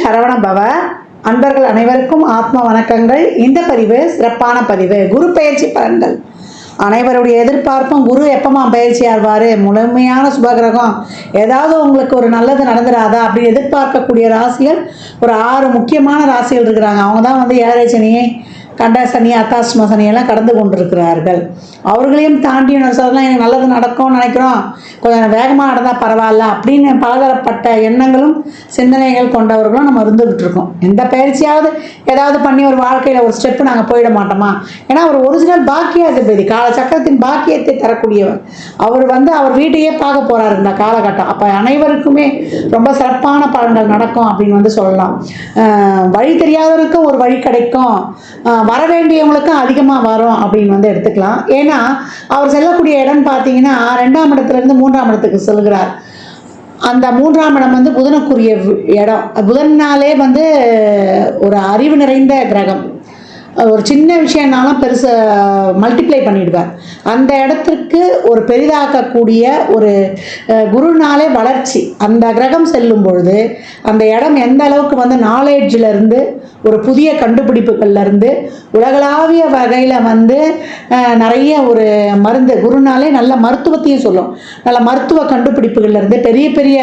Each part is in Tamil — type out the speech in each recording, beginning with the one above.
சரவண பவ. அன்பர்கள் அனைவருக்கும் ஆத்ம வணக்கங்கள். இந்த பதிவு சிறப்பான பதிவு. குரு பயிற்சி பலன்கள். அனைவருடைய எதிர்பார்ப்பும் குரு எப்பமா பயிற்சி ஆவார், முழுமையான சுபகிரகம், ஏதாவது உங்களுக்கு ஒரு நல்லது நடந்துடாதா அப்படின்னு எதிர்பார்க்கக்கூடிய ராசிகள் ஒரு 6 முக்கியமான ராசிகள் இருக்கிறாங்க. அவங்க தான் வந்து ஏழரை சனியை, கண்ட சனி, அத்தாஷ்டம சனியெல்லாம் கடந்து கொண்டிருக்கிறார்கள். அவர்களையும் தாண்டி சொல்லலாம், எனக்கு நல்லது நடக்கும்னு நினைக்கிறோம், கொஞ்சம் வேகமாக நடந்தால் பரவாயில்ல அப்படின்னு பலதரப்பட்ட எண்ணங்களும் சிந்தனைகள் கொண்டவர்களும் நம்ம இருந்துகிட்டு இருக்கோம். எந்த பயிற்சியாவது ஏதாவது பண்ணி ஒரு வாழ்க்கையில் ஒரு ஸ்டெப்பு நாங்கள் போயிட மாட்டோமா? ஏன்னா ஒரு ஒரிஜினல் பாக்கியாதிபதி, காலச்சக்கரத்தின் பாக்கியத்தை தரக்கூடியவர். அவர் வந்து அவர் வீட்டையே பார்க்க போகிறார் இந்த காலகட்டம். அப்போ அனைவருக்குமே ரொம்ப சிறப்பான பலன்கள் நடக்கும் அப்படின்னு வந்து சொல்லலாம். வழி தெரியாதவருக்கும் ஒரு வழி கிடைக்கும், வர வேண்டியவங்களுக்கும் அதிகமாக வரும் அப்படின்னு வந்து எடுத்துக்கலாம். ஏன்னா அவர் செல்லக்கூடிய இடம் பார்த்தீங்கன்னா 2ஆம் இடத்துலேருந்து 3ஆம் இடத்துக்கு செல்கிறார். அந்த 3ஆம் இடம் வந்து புதனுக்குரிய இடம். புதன்னாலே வந்து ஒரு அறிவு நிறைந்த கிரகம். ஒரு சின்ன விஷயம்னாலும் பெருசு மல்டிப்ளை பண்ணிடுவார். அந்த இடத்திற்கு ஒரு பெரிதாக்கக்கூடிய ஒரு குருனாலே வளர்ச்சி. அந்த கிரகம் செல்லும் பொழுது அந்த இடம் எந்த அளவுக்கு வந்து நாலேஜிலேருந்து ஒரு புதிய கண்டுபிடிப்புகள்லேருந்து உலகளாவிய வகையில் வந்து நிறைய ஒரு மருந்து, குருனாலே நல்ல மருத்துவத்தையும் சொல்லும். நல்ல மருத்துவ கண்டுபிடிப்புகள்லேருந்து பெரிய பெரிய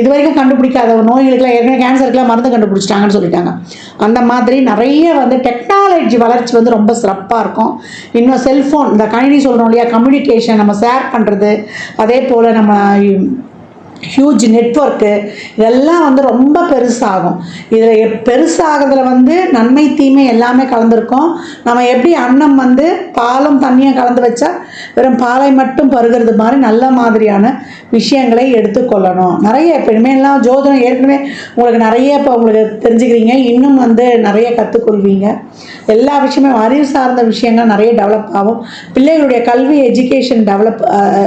இது வரைக்கும் கண்டுபிடிக்காத நோய்களுக்கெல்லாம், ஏற்கனவே கேன்சருக்கெல்லாம் மருந்து கண்டுபிடிச்சிட்டாங்கன்னு சொல்லிட்டாங்க. அந்த மாதிரி நிறைய வந்து டெக்னாலஜி வளர்ச்சி வந்து ரொம்ப சிறப்பாக இருக்கும். இன்னும் செல்ஃபோன், இந்த கணினி சொல்கிறோம் இல்லையா, கம்யூனிகேஷன், நம்ம ஷேர் பண்ணுறது, அதே போல் நம்ம ஹியூஜ் நெட்வொர்க்கு, இதெல்லாம் வந்து ரொம்ப பெருசாகும். இதில் பெருசாகிறதுல வந்து நன்மை தீமை எல்லாமே கலந்துருக்கும். நம்ம எப்படி அன்னம் வந்து பாலும் தண்ணியும் கலந்து வச்சா வெறும் பாலை மட்டும் பருகிறது மாதிரி நல்ல மாதிரியான விஷயங்களை எடுத்துக்கொள்ளணும். நிறைய இப்போ இனிமேலாம் ஜோதிடம் ஏற்கனவே உங்களுக்கு நிறைய இப்போ உங்களுக்கு தெரிஞ்சுக்கிறீங்க, இன்னும் வந்து நிறைய கற்றுக்கொள்வீங்க. எல்லா விஷயமே அறிவு சார்ந்த விஷயங்கள் நிறைய டெவலப் ஆகும். பிள்ளைகளுடைய கல்வி எஜுகேஷன் டெவலப்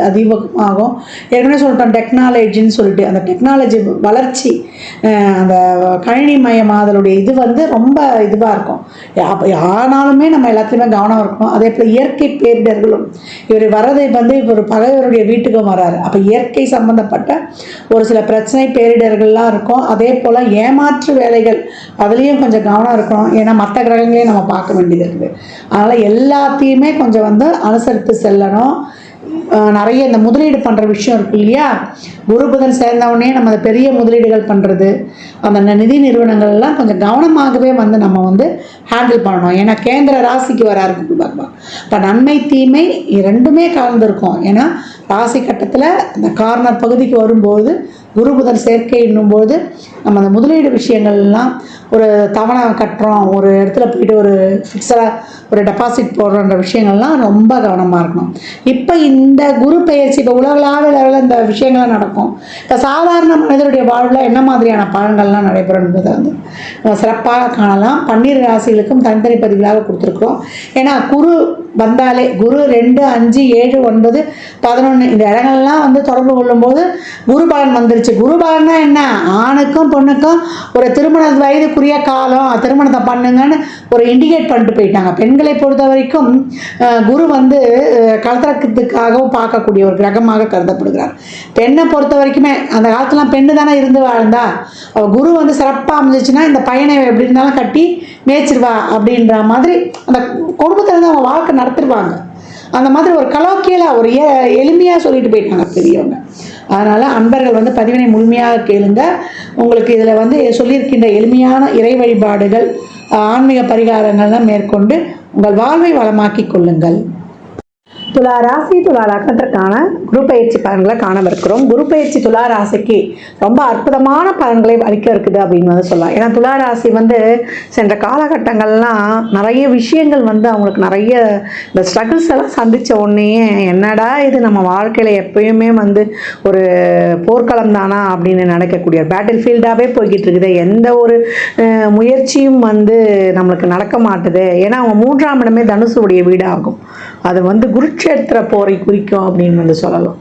அதிகமாகும். ஏற்கனவே சொல்லிட்டோம் டெக்னாலஜின்னு சொல்லிட்டு, அந்த டெக்னாலஜி வளர்ச்சி, அந்த கணினி மயமாதலுடைய இது வந்து ரொம்ப இதுவாக இருக்கும். ஆனாலுமே நம்ம எல்லாத்துலேயுமே கவனம் இருக்கணும். அதே போல் இயற்கை பேரிடர்களும், இவர் வர்றது வந்து இப்போ ஒரு பகைவருடைய வீட்டுக்கும் வராரு. அப்போ இயற்கை சம்பந்தப்பட்ட ஒரு சில பிரச்சனை பேரிடர்கள்லாம் இருக்கும். அதே போல் ஏமாற்று வேலைகள், அதுலேயும் கொஞ்சம் கவனம் இருக்கணும். ஏன்னா மற்ற கிரகங்களையும் நம்ம பார்க்க வேண்டியது இருக்குது. அதனால் எல்லாத்தையுமே கொஞ்சம் வந்து அனுசரித்து செல்லணும். நிறைய இந்த முதலீடு பண்ணுற விஷயம் இருக்கு இல்லையா, குரு புதன் சேர்ந்தவுடனே நம்ம அந்த பெரிய முதலீடுகள் பண்ணுறது, அந்த நிதி நிறுவனங்கள்லாம் கொஞ்சம் கவனமாகவே வந்து நம்ம வந்து ஹேண்டில் பண்ணணும். ஏன்னா கேந்திர ராசிக்கு வராரு குரு பகவான். இப்போ நன்மை தீமை ரெண்டுமே கலந்துருக்கும். ஏன்னா ராசி கட்டத்தில் அந்த கார்னர் பகுதிக்கு வரும்போது குரு புதன் சேர்க்கை என்னும்போது நம்ம அந்த முதலீடு விஷயங்கள்லாம், ஒரு தவணை கட்டுறோம், ஒரு இடத்துல போயிட்டு ஒரு ஃபிக்ஸடாக ஒரு டெபாசிட் போடுறன்ற விஷயங்கள்லாம் ரொம்ப கவனமாக இருக்கணும். இப்போ இந்த குரு பெயர்ச்சி இப்போ உலகளாவிய லெவலில் இந்த விஷயங்கள்லாம் நடக்கும். இப்போ சாதாரண மனிதனுடைய வாழ்வில் என்ன மாதிரியான பலன்கள்லாம் நடைபெறும் என்பதை வந்து சிறப்பாக காணலாம். 12 ராசிகளுக்கும் தனித்தனி பதிவுகளாக கொடுத்துருக்குறோம். ஏன்னா குரு வந்தாலே குரு 2, 5, 7, 9, 11 இந்த இடங்கள்லாம் வந்து தொடர்பு கொள்ளும்போது குரு பலன் வந்துருச்சு. குரு பலன்னா என்ன, ஆணுக்கும் பொண்ணுக்கும் ஒரு திருமண வயதுக்குரிய காலம், திருமணத்தை பண்ணுங்கன்னு ஒரு இண்டிகேட் பண்ணிட்டு போயிட்டாங்க. பெண்களை பொறுத்த வரைக்கும் குரு வந்து கலத்திரத்துக்காகவும் பார்க்கக்கூடிய ஒரு கிரகமாக கருதப்படுகிறார். பெண்ணை பொறுத்த வரைக்குமே அந்த காலத்துலாம் பெண்ணு தானே இருந்து வாழ்ந்தா, குரு வந்து சிறப்பாக அமைஞ்சிச்சுன்னா இந்த பையனை எப்படி இருந்தாலும் கட்டி மேய்ச்சிருவா அப்படின்ற மாதிரி அந்த குடும்பத்தில் இருந்து அவங்க வாழ்க்கை நடத்திடுவாங்க. அந்த மாதிரி ஒரு கலோக்கியலாக ஒரு எளிமையாக சொல்லிட்டு போயிட்டாங்க பெரியவங்க. அதனால் அன்பர்கள் வந்து பதிவினை முழுமையாக கேளுங்க. உங்களுக்கு இதில் வந்து சொல்லியிருக்கின்ற எளிமையான இறை வழிபாடுகள், ஆன்மீக பரிகாரங்கள்லாம் மேற்கொண்டு உங்கள் வாழ்வை வளமாக்கி கொள்ளுங்கள். துலா ராசி, துலா லக்னத்திற்கான குரு பயிற்சி பலன்களை காணவிருக்கிறோம். குரு பயிற்சி துலா ராசிக்கு ரொம்ப அற்புதமான பலன்களை அளிக்க இருக்குது அப்படின்னு வந்து சொல்லலாம். ஏன்னா துலா ராசி வந்து சென்ற காலகட்டங்கள்லாம் நிறைய விஷயங்கள் வந்து அவங்களுக்கு நிறைய இந்த ஸ்ட்ரகிள்ஸ் எல்லாம் சந்தித்த உடனே என்னடா இது நம்ம வாழ்க்கையில் எப்பயுமே வந்து ஒரு போர்க்களம் தானா அப்படின்னு நினைக்கக்கூடிய பேட்டில் ஃபீல்டாகவே போய்கிட்டு இருக்குது. எந்த ஒரு முயற்சியும் வந்து நம்மளுக்கு நடக்க மாட்டுது. ஏன்னா அவங்க 3ஆம் இடமே தனுசுடைய வீடாகும். அது வந்து குருட்சேத்திர போரை குறிக்கும் அப்படின்னு வந்து சொல்லலாம்.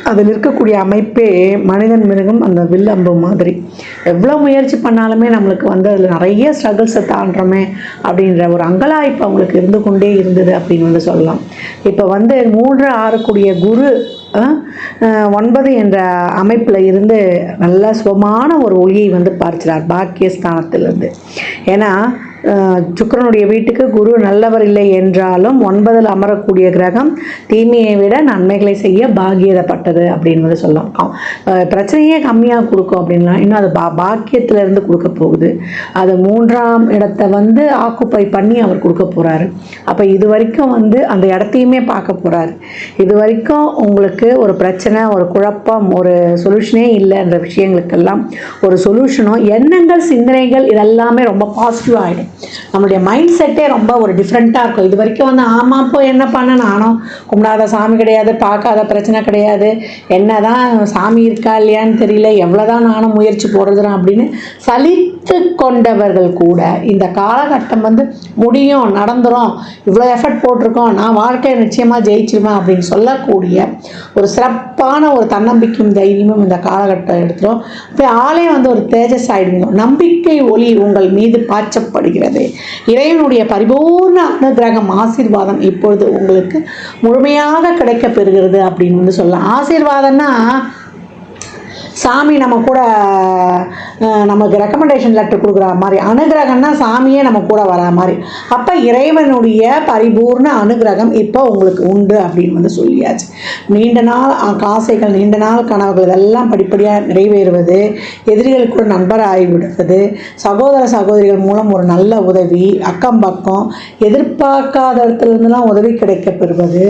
அதில் இருக்கக்கூடிய அமைப்பே மனிதன் மிருகம் அந்த வில்லம்பு மாதிரி. எவ்வளோ முயற்சி பண்ணாலுமே நம்மளுக்கு வந்து அதில் நிறைய ஸ்ட்ரகிள்ஸை தாண்டுறோமே அப்படின்ற ஒரு அங்கலாய்ப்பு அவங்களுக்கு இருந்து கொண்டே இருந்தது அப்படின்னு வந்து சொல்லலாம். இப்போ வந்து 3 6 கூடிய குரு 9 என்ற அமைப்பில் இருந்து நல்ல சுபமான ஒரு ஒளியை வந்து பார்க்கிறார் பாக்கியஸ்தானத்திலிருந்து. ஏன்னா சுக்கிரனுடைய வீட்டுக்கு குரு நல்லவர் இல்லை என்றாலும் 9ல் அமரக்கூடிய கிரகம் தீமையை விட நன்மைகளை செய்ய பாக்கியப்பட்டது அப்படின்னு வந்து சொல்லலாம். பிரச்சனையே கம்மியாக கொடுக்கும் அப்படின்லாம், இன்னும் அது பாக்கியத்திலேருந்து கொடுக்க போகுது. அது 3ஆம் இடத்தை வந்து ஆக்குப்பை பண்ணி அவர் கொடுக்க போகிறாரு. அப்போ இது வரைக்கும் வந்து அந்த இடத்தையுமே பார்க்க போகிறாரு. இது வரைக்கும் உங்களுக்கு ஒரு பிரச்சனை, ஒரு குழப்பம், ஒரு சொல்யூஷனே இல்லைன்ற விஷயங்களுக்கெல்லாம் ஒரு சொல்யூஷனும், எண்ணங்கள், சிந்தனைகள் இதெல்லாமே ரொம்ப பாசிட்டிவாக ஆகிடும். நம்மளுடைய மைண்ட் செட்டே ரொம்ப ஒரு டிஃப்ரெண்ட்டாக இருக்கும். இது வரைக்கும் வந்து ஆமாம் இப்போ என்ன பண்ண, நானும் கும்பிடாத சாமி கிடையாது, பார்க்காத பிரச்சனை கிடையாது, என்ன தான் சாமி இருக்கா இல்லையான்னு தெரியல, எவ்வளோதான் நானும் முயற்சி போடுறதுனா அப்படின்னு சலித்து கொண்டவர்கள் கூட இந்த காலகட்டம் வந்து முடியும், நடந்துடும், இவ்வளோ எஃபர்ட் போட்டிருக்கோம், நான் வாழ்க்கையை நிச்சயமாக ஜெயிச்சிருவேன் அப்படின்னு சொல்லக்கூடிய ஒரு சிறப்பான ஒரு தன்னம்பிக்கையும் தைரியமும் இந்த காலகட்டம் எடுத்துரும். இப்போ ஆளே வந்து ஒரு தேஜஸ் ஆகிடுவீங்க. நம்பிக்கை ஒளி உங்கள் மீது பாய்ச்சப்படுகிறது. இறைவனுடைய பரிபூர்ண அனுகிரகம், ஆசீர்வாதம் இப்பொழுது உங்களுக்கு முழுமையாக கிடைக்க பெறுகிறது அப்படின்னு வந்து சொல்லலாம். ஆசீர்வாதம்னா சாமி நம்ம கூட நமக்கு ரெக்கமெண்டேஷன் லெட்டர் கொடுக்குற மாதிரி, அனுகிரகம்னா சாமியே நம்ம கூட வர மாதிரி. அப்போ இறைவனுடைய பரிபூர்ண அனுகிரகம் இப்போ உங்களுக்கு உண்டு அப்படின்னு வந்து சொல்லியாச்சு. நீண்ட நாள் ஆசைகள், நீண்ட நாள் கனவுகள் இதெல்லாம் படிப்படியாக நிறைவேறுவது, எதிரிகள் கூட நண்பர் ஆகிவிடுவது, சகோதர சகோதரிகள் மூலம் ஒரு நல்ல உதவி, அக்கம் பக்கம் எதிர்பார்க்காத இடத்துலேருந்துலாம் உதவி கிடைக்க பெறுவது,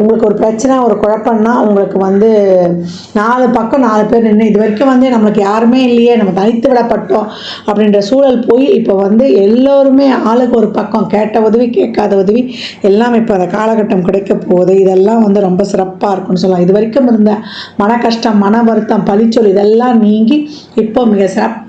உங்களுக்கு ஒரு பிரச்சனை, ஒரு குழப்பம்னா உங்களுக்கு வந்து 4 பக்கம் 4 பேர் நின்று இது வரைக்கும் வந்து நம்மளுக்கு யாருமே இல்லையே, நம்ம தனித்து விடப்பட்டோம் அப்படின்ற சூழல் போய் இப்போ வந்து எல்லோருமே ஆளுக்கு ஒரு பக்கம், கேட்ட உதவி கேட்காத உதவி எல்லாம் இப்போ அந்த காலகட்டம் கிடைக்க போகுது. இதெல்லாம் வந்து ரொம்ப சிறப்பாக இருக்குன்னு சொல்லலாம். இது வரைக்கும் இருந்த மன கஷ்டம், மன வருத்தம், பழிச்சொல் இதெல்லாம் நீங்கி இப்போ மிக சிறப்பான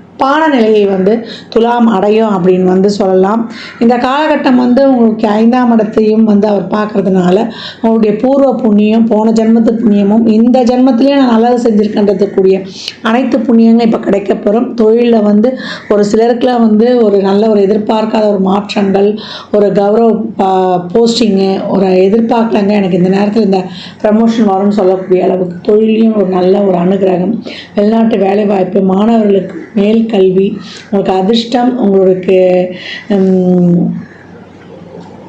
நிலையை வந்து துலாம் அடையும் அப்படின்னு வந்து சொல்லலாம். இந்த காலகட்டம் வந்து உங்களுக்கு 5ஆம் இடத்தையும் வந்து அவர் பார்க்கறதுனால உங்களுடைய பூர்வ புண்ணியம், போன ஜென்மத்து புண்ணியமும் இந்த ஜென்மத்திலேயே நான் நல்லது செஞ்சுருக்கின்றதுக்கூடிய அனைத்து புண்ணியங்களும் இப்போ கிடைக்கப்பெறும். தொழிலில் வந்து ஒரு சிலருக்குலாம் வந்து ஒரு நல்ல ஒரு எதிர்பார்க்காத ஒரு மாற்றங்கள், ஒரு கௌரவ போஸ்டிங்கு, ஒரு எதிர்பார்க்கலங்க எனக்கு இந்த நேரத்தில் இந்த ப்ரமோஷன் வரும்னு சொல்லக்கூடிய அளவுக்கு தொழிலையும் ஒரு நல்ல ஒரு அனுகிரகம், வெளிநாட்டு வேலைவாய்ப்பு, மாணவர்களுக்கு மேல் கல்வி, உங்களுக்கு அதிர்ஷ்டம், உங்களுக்கு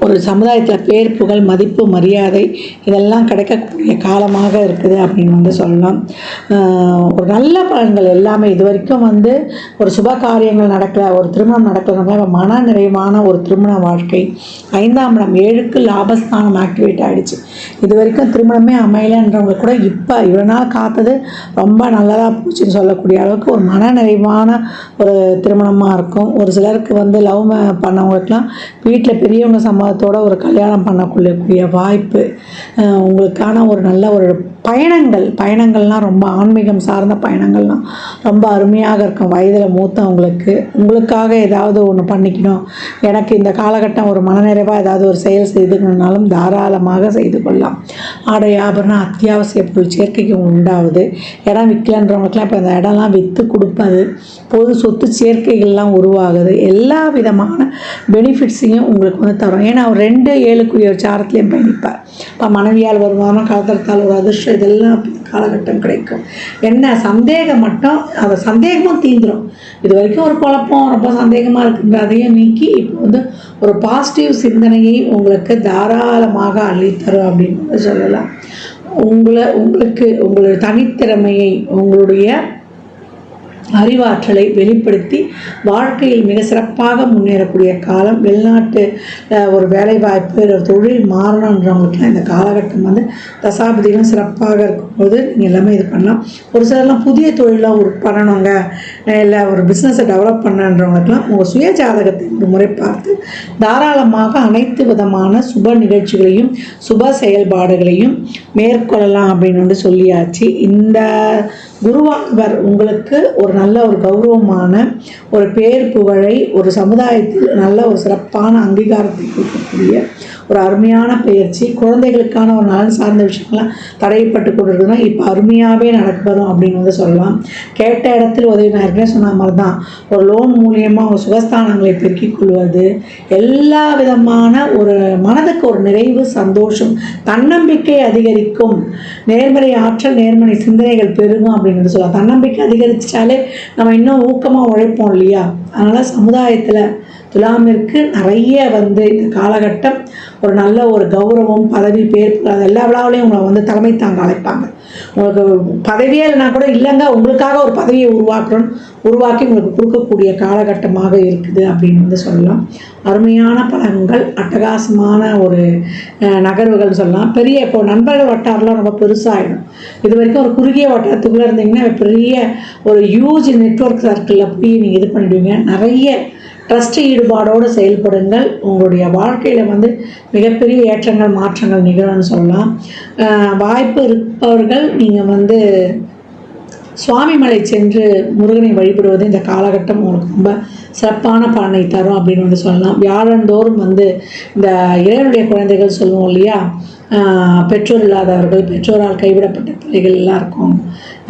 ஒரு சமுதாயத்தில் பேர், புகழ், மதிப்பு, மரியாதை இதெல்லாம் கிடைக்கக்கூடிய காலமாக இருக்குது அப்படின்னு வந்து சொல்லலாம். ஒரு நல்ல பலன்கள் எல்லாமே இது வரைக்கும் வந்து ஒரு சுப காரியங்கள் நடக்கல, ஒரு திருமணம் நடக்கல, மன நிறைவான ஒரு திருமண வாழ்க்கை. 5ஆம் இடம் 7க்கு லாபஸ்தானம் ஆக்டிவேட் ஆகிடுச்சு. இது வரைக்கும் திருமணமே அமையலைன்றவங்க கூட இப்போ இவ்வளோ நாள் காத்தது ரொம்ப நல்லதாக போச்சுன்னு சொல்லக்கூடிய அளவுக்கு ஒரு மன நிறைவான ஒரு திருமணமாக இருக்கும். ஒரு சிலருக்கு வந்து லவ் பண்ணவங்களுக்குலாம் வீட்டில் பெரியவங்க சம்மதத்தோட ஒரு கல்யாணம் பண்ணக்கூடிய வாய்ப்பு, உங்களுக்கான ஒரு நல்ல ஒரு பயணங்கள்லாம் ரொம்ப ஆன்மீகம் சார்ந்த பயணங்கள்லாம் ரொம்ப அருமையாக இருக்கும். வயதில் மூத்தவங்களுக்கு உங்களுக்காக ஏதாவது ஒன்று பண்ணிக்கணும், எனக்கு இந்த காலகட்டம் ஒரு மனநிறைவாக ஏதாவது ஒரு செயல் செய்துக்கணுன்னாலும் தாராளமாக செய்து கொள்ளலாம். ஆடை ஆபரணம் அத்தியாவசிய பொருள் சேர்க்கைக்கு உண்டாகுது. இடம் விற்கலன்றவங்களுக்குலாம் இப்போ அந்த இடம்லாம் விற்று கொடுப்பது, பொது சொத்து சேர்க்கைகள்லாம் உருவாகுது. எல்லா விதமான பெனிஃபிட்ஸையும் உங்களுக்கு வந்து தரும். ஏன்னா அவர் 2 7க்குரிய ஒரு சாரத்துலேயும் பயணிப்பார். இப்போ மனைவியால் வருமானம், கலத்தரத்தால் ஒரு அதிர்ஷ்டம் இதெல்லாம் காலகட்டம் கிடைக்கும். என்ன சந்தேகம் மட்டும், அந்த சந்தேகமும் தீந்துடும். இது வரைக்கும் ஒரு குழப்பம், ரொம்ப சந்தேகமாக இருக்குன்ற அதையும் நீக்கி இப்போ வந்து ஒரு பாசிட்டிவ் சிந்தனையை உங்களுக்கு தாராளமாக அள்ளித்தரும் அப்படின்னு சொல்லலாம். உங்களுக்கு உங்களுடைய தனித்திறமையை, உங்களுடைய அறிவாற்றலை வெளிப்படுத்தி வாழ்க்கையில் மிக சிறப்பாக முன்னேறக்கூடிய காலம். வெளிநாட்டு ஒரு வேலைவாய்ப்பு, ஒரு தொழில் மாறணுன்றவங்களுக்குலாம் இந்த காலகட்டம் வந்து தசாபதிகளும் சிறப்பாக இருக்கும்போது நீங்கள் எல்லாமே இது பண்ணலாம். ஒரு சிலர்லாம் புதிய தொழிலாக ஒரு பண்ணணுங்க, இல்லை ஒரு பிஸ்னஸை டெவலப் பண்ணுன்றவங்களுக்குலாம் உங்கள் சுய ஜாதகத்தை ஒரு முறை பார்த்து தாராளமாக அனைத்து விதமான சுப நிகழ்ச்சிகளையும் சுப செயல்பாடுகளையும் மேற்கொள்ளலாம் அப்படின்னு வந்து சொல்லியாச்சு. இந்த குருவானவர் உங்களுக்கு ஒரு நல்ல ஒரு கௌரவமான ஒரு பேர் புகழை, ஒரு சமுதாயத்தில் நல்ல ஒரு சிறப்பான அங்கீகாரத்தை கொடுக்கக்கூடிய ஒரு அருமையான பயிற்சி. குழந்தைகளுக்கான ஒரு நலன் சார்ந்த விஷயங்கள்லாம் தடைப்பட்டு கொண்டிருக்குதுன்னா இப்போ அருமையாகவே நடக்கப்படும் அப்படின்னு வந்து சொல்லலாம். கேட்ட இடத்தில் உதவி, நான் ஏற்கனவே சொன்ன மாதிரி தான், ஒரு லோன் மூலியமாக அவங்க சுகஸ்தானங்களை பெருக்கிக் கொள்வது, எல்லா விதமான ஒரு மனதுக்கு ஒரு நிறைவு, சந்தோஷம், தன்னம்பிக்கை அதிகரிக்கும், நேர்மறை ஆற்றல், நேர்மறை சிந்தனைகள் பெருகும் அப்படின்னு சொல்லலாம். தன்னம்பிக்கை அதிகரிச்சிட்டாலே நம்ம இன்னும் ஊக்கமாக உழைப்போம் இல்லையா? அதனால் சமுதாயத்தில் துலாமிற்கு நிறைய வந்து இந்த காலகட்டம் ஒரு நல்ல ஒரு கௌரவம், பதவி, பேர், எல்லா விழாவிலையும் உங்களை வந்து தலைமை தாங்க அழைப்பாங்க. உங்களுக்கு பதவியே இல்லைனா கூட இல்லைங்க உங்களுக்காக ஒரு பதவியை உருவாக்கி உங்களுக்கு கொடுக்கக்கூடிய காலகட்டமாக இருக்குது அப்படின்னு வந்து சொல்லலாம். அருமையான பலன்கள், அட்டகாசமான ஒரு நகர்வுகள் சொல்லலாம். பெரிய இப்போ நண்பர்கள் வட்டாரெலாம் ரொம்ப பெருசாகிடும். இது வரைக்கும் ஒரு குறுகிய வட்டாரத்துக்குள்ளே இருந்தீங்கன்னா பெரிய ஒரு ஹியூஜ் நெட்வொர்க் சர்க்கிளில் போய் நீங்கள் இது பண்ணிவிடுவீங்க. நிறைய ட்ரஸ்ட் ஈடுபாடோடு செயல்படுங்கள். உங்களுடைய வாழ்க்கையில் வந்து மிகப்பெரிய ஏற்றங்கள், மாற்றங்கள் நிகழும்னு சொல்லலாம். வாய்ப்பு இருப்பவர்கள் நீங்கள் வந்து சுவாமிமலை சென்று முருகனை வழிபடுவது இந்த காலகட்டம் உங்களுக்கு ரொம்ப சிறப்பான பலனை தரும் அப்படின்னு வந்து சொல்லலாம். வியாழந்தோறும் வந்து இந்த இறைவனுடைய குழந்தைகள் சொல்லுவோம் இல்லையா, பெற்றோர் இல்லாதவர்கள், பெற்றோரால் கைவிடப்பட்ட பிள்ளைகள் எல்லாம் இருக்கும்,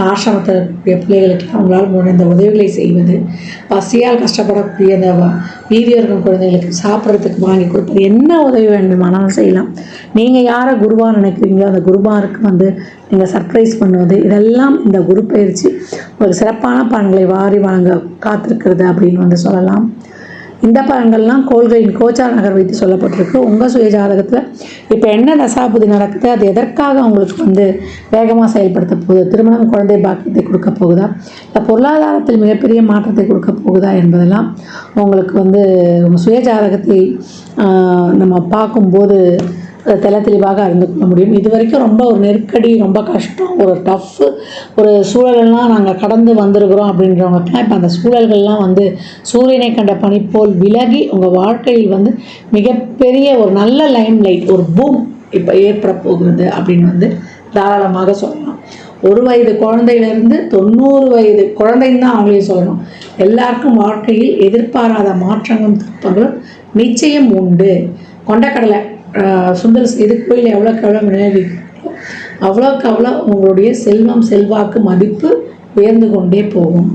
ஆசிரமத்தில் இருக்கக்கூடிய பிள்ளைகளுக்கெல்லாம் அவங்களால் முடிந்த உதவிகளை செய்வது, பசியால் கஷ்டப்படக்கூடிய அந்த வீதியோர்கள் குழந்தைகளுக்கு சாப்பிட்றதுக்கு வாங்கி கொடுப்பது, என்ன உதவி வேண்டுமானாலும் செய்யலாம். நீங்கள் யாரை குருவாக நினைக்கிறீங்களோ அந்த குருவாருக்கு வந்து நீங்கள் சர்ப்ரைஸ் பண்ணுவது, இதெல்லாம் இந்த குரு பயிற்சி ஒரு சிறப்பான பலன்களை வாரி வழங்க காத்திருக்கிறது அப்படின்னு வந்து சொல்லலாம். இந்த பலன்கள்லாம் கோள்களின் கோச்சார நகர் வைத்து சொல்லப்பட்டிருக்கு. உங்கள் சுய ஜாதகத்தில் இப்போ என்ன தசாபுதி நடக்குது, அது எதற்காக உங்களுக்கு வந்து வேகமாக செயல்படுத்த போகுது, திருமணம், குழந்தை பாக்கியத்தை கொடுக்க போகுதா, இல்லை பொருளாதாரத்தில் மிகப்பெரிய மாற்றத்தை கொடுக்க போகுதா என்பதெல்லாம் உங்களுக்கு வந்து உங்கள் சுய ஜாதகத்தை நம்ம பார்க்கும்போது தெல தெளிவாக அறிந்து கொள்ள முடியும். இது வரைக்கும் ரொம்ப ஒரு நெருக்கடி, ரொம்ப கஷ்டம், ஒரு டஃப்பு ஒரு சூழலெல்லாம் நாங்கள் கடந்து வந்திருக்கிறோம் அப்படின்றவங்களுக்குலாம் இப்போ அந்த சூழல்கள்லாம் வந்து சூரியனை கண்ட பனி போல் விலகி உங்கள் வாழ்க்கையில் வந்து மிகப்பெரிய ஒரு நல்ல லைம் லைட், ஒரு பூம் இப்போ ஏற்பட போகிறது அப்படின்னு வந்து தாராளமாக சொல்லலாம். 1 வயது குழந்தையிலேருந்து 90 வயது குழந்தைன்னு தான் அவங்களையும் சொல்லணும். எல்லாருக்கும் வாழ்க்கையில் எதிர்பாராத மாற்றங்களும் திருப்பங்களும் நிச்சயம் உண்டு. கொண்டக்கடலை சுண்டல் செய்து கோயில் எவ்வளோக்கு எவ்வளோ விநியோகிக்கிறோம் அவ்வளோக்கு அவ்வளோ உங்களுடைய செல்வம், செல்வாக்கு, மதிப்பு உயர்ந்து கொண்டே போகும்.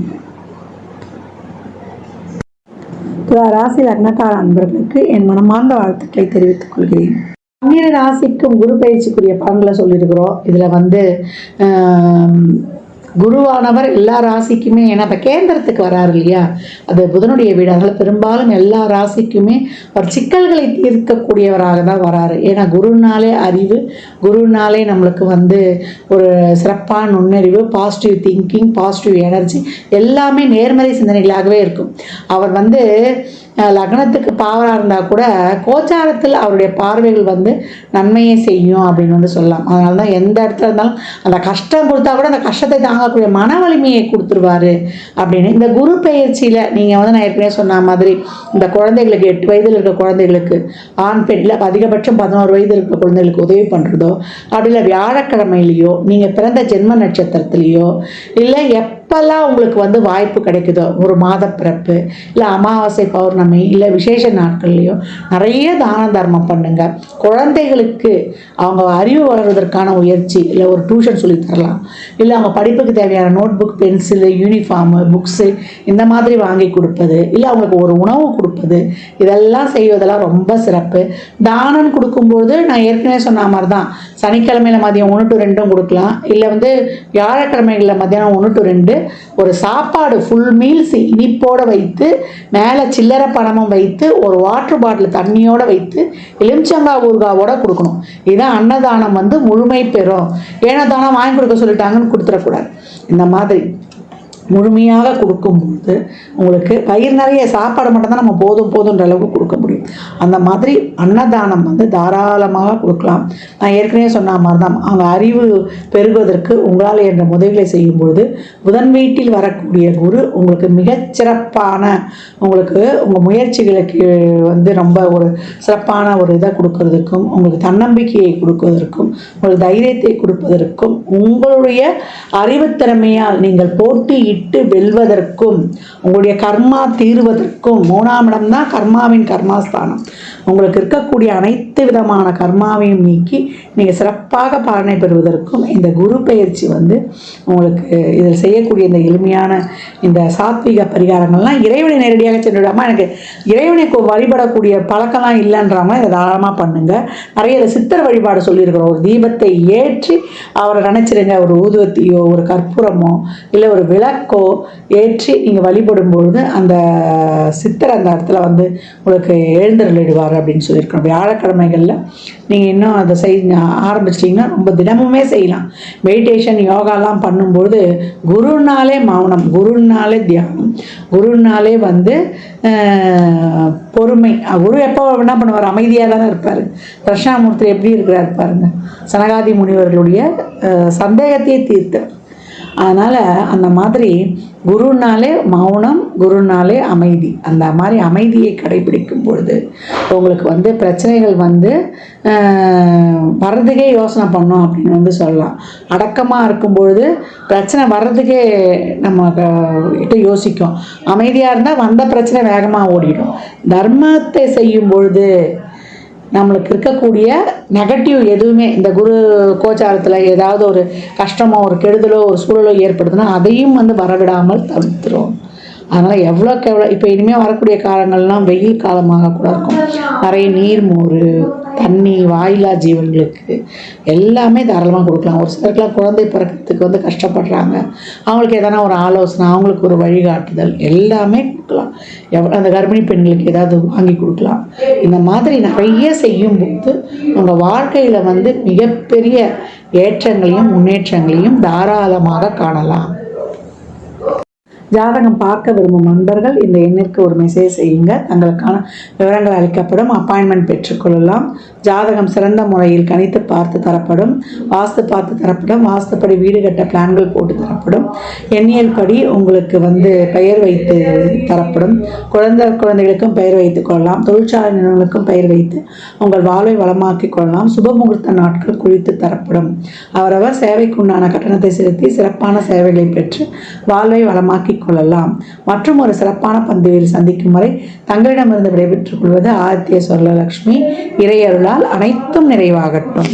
ராசி லக்னக்கார அன்பர்களுக்கு என் மனமார்ந்த வாழ்த்துக்களை தெரிவித்துக் கொள்கிறேன். 12 ராசிக்கும் குரு பயிற்சிக்குரிய பலன்களை சொல்லியிருக்கிறோம். இதில் வந்து குருவானவர் எல்லா ராசிக்குமே, ஏன்னா இப்போ கேந்திரத்துக்கு வராரு இல்லையா, அது புதனுடைய வீடு, அதனால் பெரும்பாலும் எல்லா ராசிக்குமே ஒரு சிக்கல்களை தீர்க்கக்கூடியவராக தான் வராரு. ஏன்னா குருனாலே அறிவு, குருனாலே நம்மளுக்கு வந்து ஒரு சிறப்பான நுண்ணறிவு, பாசிட்டிவ் திங்கிங், பாசிட்டிவ் எனர்ஜி, எல்லாமே நேர்மறை சிந்தனைகளாகவே இருக்கும். அவர் வந்து லக்னத்துக்கு பாவராக இருந்தால் கூட கோச்சாரத்தில் அவருடைய பார்வைகள் வந்து நன்மையை செய்யும் அப்படின்னு வந்து சொல்லலாம். அதனால தான் எந்த இடத்துல இருந்தாலும் அந்த கஷ்டம் கொடுத்தா கூட அந்த கஷ்டத்தை தாங்கக்கூடிய மன வலிமையை கொடுத்துருவாரு அப்படின்னு. இந்த குரு பயிற்சியில் நீங்கள் வந்து நான் ஏற்கனவே சொன்ன மாதிரி இந்த குழந்தைகளுக்கு 8 வயதில் இருக்க குழந்தைகளுக்கு, ஆண் பெண்ணில் அதிகபட்சம் 11 வயது இருக்க குழந்தைகளுக்கு உதவி பண்ணுறதோ, அப்படி இல்லை வியாழக்கிழமையிலையோ, நீங்கள் பிறந்த ஜென்ம நட்சத்திரத்துலேயோ, இல்லை எப்பெல்லாம் உங்களுக்கு வந்து வாய்ப்பு கிடைக்குதோ, ஒரு மாத பிறப்பு, இல்லை அமாவாசை, பௌர்ணமி, இல்லை விசேஷ நாட்கள்லையோ நிறைய தான தர்மம் பண்ணுங்க. குழந்தைகளுக்கு அவங்க அறிவு வளர்வதற்கான முயற்சி, இல்லை ஒரு டியூஷன் சொல்லி தரலாம், இல்லை அவங்க படிப்புக்கு தேவையான notebook, pencil, uniform, books இந்த மாதிரி வாங்கி கொடுப்பது, இல்லை அவங்களுக்கு ஒரு உணவு கொடுப்பது, இதெல்லாம் செய்வதெல்லாம் ரொம்ப சிறப்பு. தானம் கொடுக்கும்பொழுது நான் ஏற்கனவே சொன்ன மாதிரி தான், சனிக்கிழமையில் மதியம் 1 to 2 கொடுக்கலாம், இல்லை வந்து வியாழக்கிழமைகளில் மத்தியானம் 1 to 2 ஒரு சாப்பாடு ஃபுல் மீல்ஸ் இனிப்போடு வைத்து, மேலே சில்லறை பணமும் வைத்து, ஒரு வாட்டர் பாட்டில் தண்ணியோடு வைத்து, எலுமிச்சங்காய் ஊறுகாவோட கொடுக்கணும். இதுதான் அன்னதானம் வந்து முழுமை பெறும். ஏன்னா தானம் வாங்கி கொடுக்க சொல்லிட்டாங்கன்னு கொடுத்துடக்கூடாது. இந்த மாதிரி முழுமையாக கொடுக்கும்போது உங்களுக்கு வயிறு நிறைய சாப்பாடு மட்டும்தான் நம்ம போதுன்ற அளவுக்கு கொடுக்க முடியும். அந்த மாதிரி அன்னதானம் வந்து தாராளமாக கொடுக்கலாம். நான் ஏற்கனவே சொன்ன மாதிரி தான், அவங்க அறிவு பெருகுவதற்கு உங்களால் என்ற உதவிகளை செய்யும்பொழுது புதன் வீட்டில் வரக்கூடிய குரு உங்களுக்கு மிகச்சிறப்பான, உங்களுக்கு உங்கள் முயற்சிகளுக்கு வந்து ரொம்ப ஒரு சிறப்பான ஒரு இதை கொடுக்கறதுக்கும், உங்களுக்கு தன்னம்பிக்கையை கொடுப்பதற்கும், உங்களுக்கு தைரியத்தை கொடுப்பதற்கும், உங்களுடைய அறிவுத்திறமையால் நீங்கள் போட்டியிட்டு போட்டியிட்டு வெல்வதற்கும் உங்களுடைய கர்மா தீர்வதற்கும் 3ஆம் இடம் தான் கர்மாவின் கர்மாஸ்தானம். உங்களுக்கு இருக்கக்கூடிய அனைத்து விதமான கர்மாவையும் நீக்கி நீங்கள் சிறப்பாக பலனை பெறுவதற்கும் இந்த குரு பெயர்ச்சி உங்களுக்கு இதில் செய்யக்கூடிய இந்த எளிமையான இந்த சாத்விக பரிகாரங்கள்லாம் இறைவனை நேரடியாக சென்றுவிடாமல் எனக்கு இறைவனை வழிபடக்கூடிய பழக்கம்லாம் இல்லைன்றவங்க இதை தாராளமாக பண்ணுங்கள். நிறைய இதை சித்தர் வழிபாடு சொல்லியிருக்கிறோம். ஒரு தீபத்தை ஏற்றி அவரை நினச்சிருங்க. ஒரு ஊதுவத்தியோ ஒரு கற்பூரமோ இல்லை ஒரு விளக்கோ ஏற்றி நீங்கள் வழிபடும்பொழுது அந்த சித்தர் அந்த இடத்துல உங்களுக்கு எழுந்தருளிடுவார் அப்படின்னு சொல்லியிருக்கோம். வியாழக்கிழமைகளில் நீங்கள் இன்னும் அதை ஆரம்பிச்சிட்டிங்கன்னா ரொம்ப தினமுமே செய்யலாம். மெடிடேஷன் யோகாலாம் பண்ணும்போது குருனாலே மௌனம், குருனாலே தியானம், குருனாலே பொறுமை. குரு எப்போ என்ன பண்ணுவார்? அமைதியாக தானே இருப்பார். தட்சிணாமூர்த்தி எப்படி இருக்கிறார் பாருங்க. சனகாதி முனிவர்களுடைய சந்தேகத்தையே தீர்த்தவர். அதனால் அந்த மாதிரி குருனாலே மௌனம், குருனாலே அமைதி. அந்த மாதிரி அமைதியை கடைபிடிக்கும் பொழுது உங்களுக்கு பிரச்சனைகள் வர்றதுக்கே யோசனை பண்ணோம் அப்படின்னு சொல்லலாம். அடக்கமாக இருக்கும் பொழுது பிரச்சனை வர்றதுக்கே நம்ம கிட்ட யோசிக்கும். அமைதியாக இருந்தால் வந்த பிரச்சனை வேகமாக ஓடிடும். தர்மத்தை செய்யும் பொழுது நம்மளுக்கு இருக்கக்கூடிய நெகட்டிவ் எதுவுமே இந்த குரு கோச்சாரத்தில் ஏதாவது ஒரு கஷ்டமோ ஒரு கெடுதலோ ஒரு சூழலோ ஏற்படுதுன்னா அதையும் வரவிடாமல் தவிர்த்துரும். அதனால் எவ்வளோக்கு எவ்வளோ இப்போ இனிமேல் வரக்கூடிய காலங்கள்லாம் வெயில் காலமாக கூட இருக்கும். நிறைய நீர், மோர், தண்ணி வாயிலா ஜீவன்களுக்கு எல்லாமே தாராளமாக கொடுக்கலாம். ஒரு சிலருக்குலாம் குழந்தை பிறக்கிறதுக்கு கஷ்டப்படுறாங்க. அவங்களுக்கு எதனா ஒரு ஆலோசனை, அவங்களுக்கு ஒரு வழிகாட்டுதல் எல்லாமே கொடுக்கலாம். அந்த கர்ப்பிணி பெண்களுக்கு ஏதாவது வாங்கி கொடுக்கலாம். இந்த மாதிரி நிறைய செய்யும்போது உங்கள் வாழ்க்கையில் மிகப்பெரிய ஏற்றங்களையும் முன்னேற்றங்களையும் தாராளமாக காணலாம். ஜாதகம் பார்க்க விரும்பும் நண்பர்கள் இந்த எண்ணிற்கு ஒரு மெசேஜ் செய்யுங்க. தங்களுக்கான விவரங்கள் அளிக்கப்படும். அப்பாயின்மெண்ட் பெற்றுக்கொள்ளலாம். ஜாதகம் சிறந்த முறையில் கணித்து பார்த்து தரப்படும். வாஸ்து பார்த்து தரப்படும். வாஸ்துப்படி வீடு கட்ட பிளான்கள் போட்டு தரப்படும். எண்ணியல் படி உங்களுக்கு பெயர் வைத்து தரப்படும். குழந்தைகளுக்கும் பெயர் வைத்துக் கொள்ளலாம். தொழிற்சாலை நிறுவனங்களுக்கும் பெயர் வைத்து உங்கள் வாழ்வை வளமாக்கிக் கொள்ளலாம். சுபமுகூர்த்த நாட்கள் குறித்து தரப்படும். அவரவர் சேவைக்குண்டான கட்டணத்தை செலுத்தி சிறப்பான சேவைகளை பெற்று வாழ்வை வளமாக்கி கொள்ளலாம். மற்றும் ஒரு சிறப்பான பந்தியில் சந்திக்கும் வரை தங்களிடமிருந்து விடைபெற்றுக் கொள்வது ஆதித்ய சொர்ணலட்சுமி. இறையருளால் அனைத்தும் நிறைவாகட்டும்.